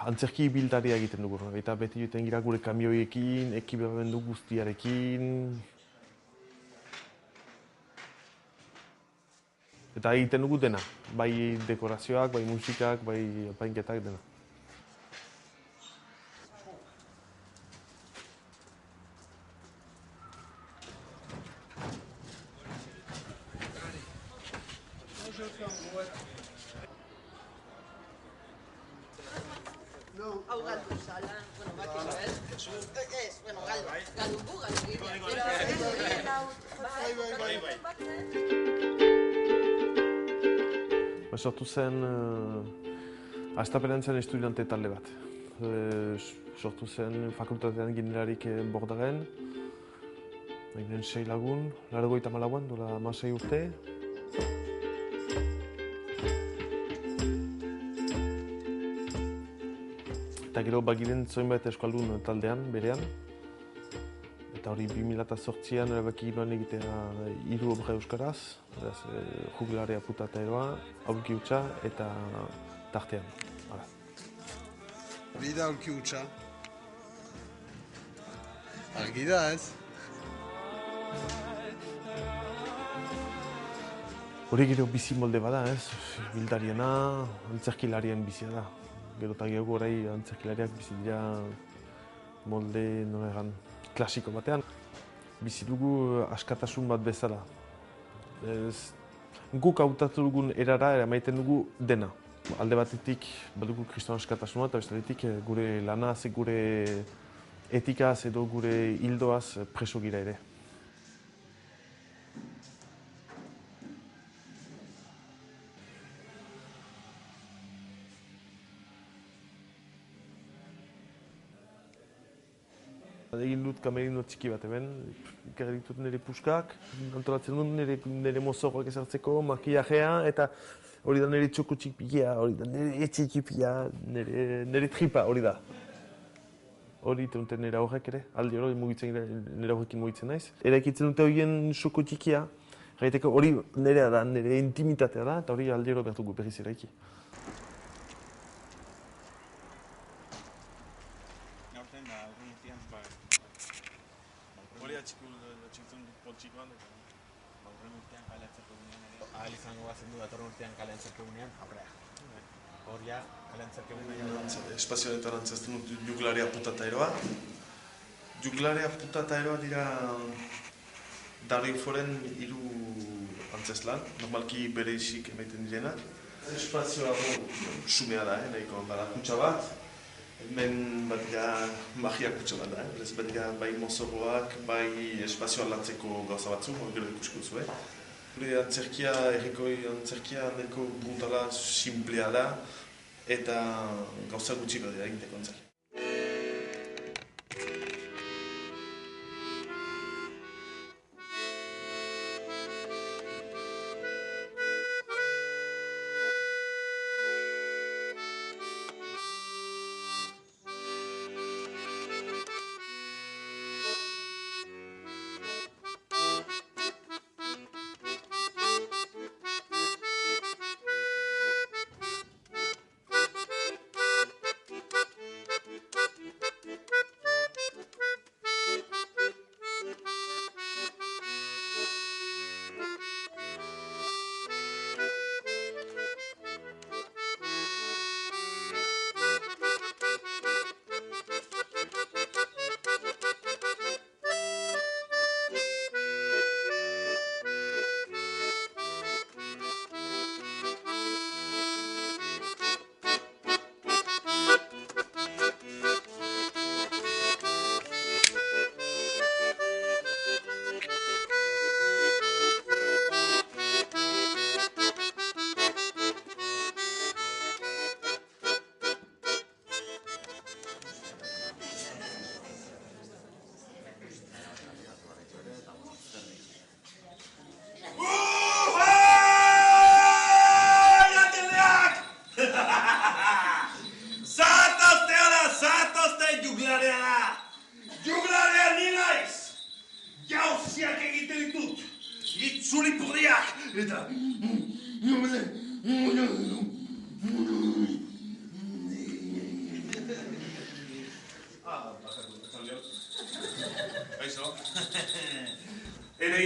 antzerki ibiltaria egiten dugu. Eta beti joten gira gure kamioiekin, ekipamendu guztiarekin. Eta egiten dugu dena, bai dekorazioak, bai musikak, bai apainketak dena. Hau galdu zala, bueno, bakiko, ez, bueno, galdu gu, Sortu zen, hastapenean zen estudiante talde bat. Sortu zen fakultatean ginelarik Bordaren, ginen 6 lagun, 84an, dola 16 urte. Eta gero bagiren zoinbait euskaldun taldean, berean. Eta hori 2008an erabaki ginoen egitea 3 obra euskaraz, Juglaria puta eta eroa, aulki hutsa eta tartean. Hori da aulki hutsa. Argi da, ez? Hori gero bizi molde bada, ez? Bildariena, antzerkilarien bizia da. Gero eta gehiago orai antzerkilariak bizi dira molde, nola egan, klasiko batean. Bizi dugu askatasun bat bezala. Guk hautatu dugun erara eramaiten dugu dena. Alde batetik badugu kriston askatasuna eta bestetik gure lanaz, gure etikaz edo gure hildoaz preso gira ere. Egin dut kamerino txiki bat hemen, ikarri ditut nire puskak, antolatzen dut nire mozorroak ezartzeko, makillajea, eta hori da nire txoko txipia, hori da nire etxe txipia, nire tripa, hori da. Hori dute nire horrek ere, aldi hori nire horrekin mugitzen naiz. Eraikitzen dute horien txoko txikia, hori nirea da, nire intimitatea da, eta hori aldi hori behar dugu berriz eraiki. Ahal izango bazen du datorren urtean kalean zerkegunean, aurrea. Horia, kalean zerkegunean. Espazio honetan antzazten dut Juglaria puta eta eroa. Juglaria puta eta eroa dira Dario Foren 3 antzeslan, normalki bereizik emaiten direna. Espazioa sumea da, nahiko barakutsa bat. Hemen bat dira magia kutsa bat da, bat dira bai mozorroak, bai espazioa lantzeko gauza batzu, gero ikusko zu. Gure antzerkia, errikoi antzerkia nahiko brutala, simplea da, eta gauza gutxi bat dira egiteko antzerkia. Eta...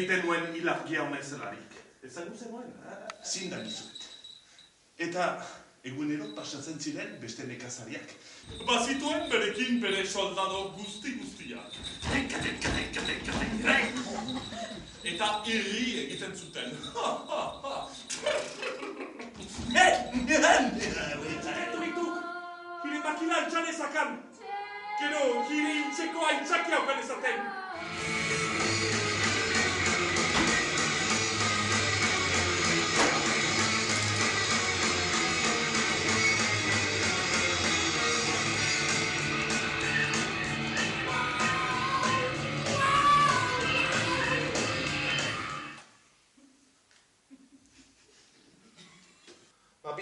Eiten nuen ilargia hona ezelarik. Ezagun zenuen? Zindan izuet. Eta egunero pasatzen ziren beste nekazariak. Bazituen berekin bere soldado guztiak. Eta irri egiten zuten. Hire makina altxan ezakan. Gero, hire hiltzeko aitzaki haukan ezaten.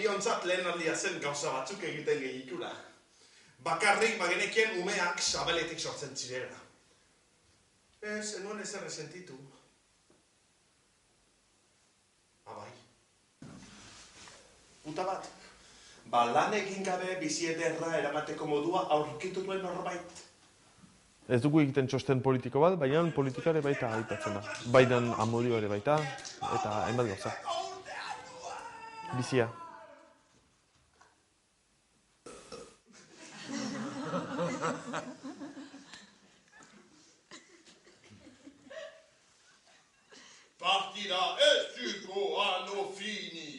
Biontzat lehen aldia zen gauza batzuk egiten gehitula. Bakarrik bagenekien umeak sabeletik sortzen zirela. Ez, enuen ezer resentitu. Abai. Puta bat. Lan egin gabe bizi ederra eramateko modua aurkitu duen norbait. Ez dugu egiten txosten politiko bat, baina politika ere baita aipatzen da. Baidan amodio ere baita, eta hainbat gauza. Bizia. Partida estuko ano fini.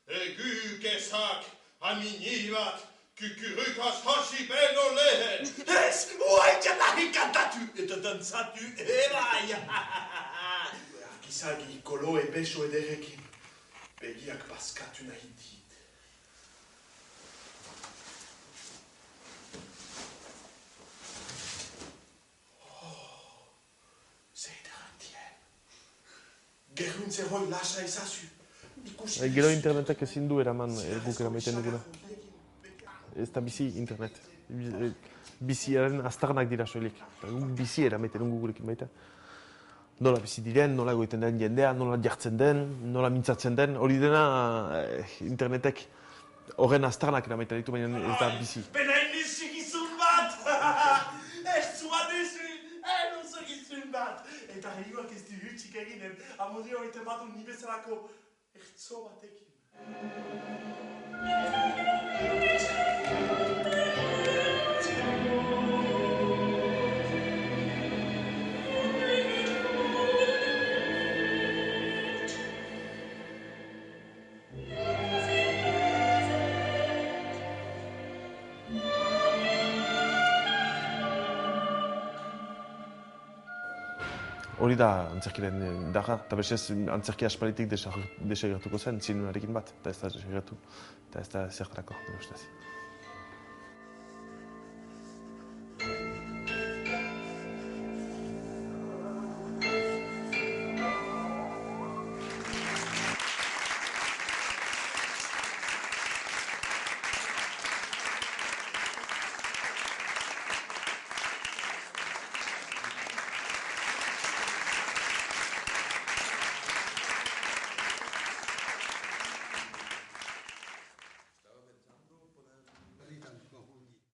Egykesak aminivat kukurukas hasipeno lehen. Ez, uaitxatari kantatu eta dantzatu ebai. Gizagi koloe beso ederekin. Begiak baskatu nahi dit. Gerruntze hoi lasa ezazu. Gero internetak ezin du eraman guk eramaiten duguna. Ez da bizi internet. Biziaren aztarnak dira soilik. Guk bizi eramaiten dugu gurekin baita. Nola bizi diren, nola egoiten den jendea, nola jartzen den, nola mintzatzen den. Hori dena internetek horren aztarnak eramaiten ditu, baina ez da bizi. Benen izigizun bat! Ez zua duzu! Egizun bat! Eta hiriak ez du hutsik eginen, amodio egiten badu ni bezalako ertzo batekin. Hori da antzerkiren daga, eta bezez antzerki aspalitik desagertuko zen zinunarekin bat, eta ez da desagertu, eta ez da zertarako, ustez.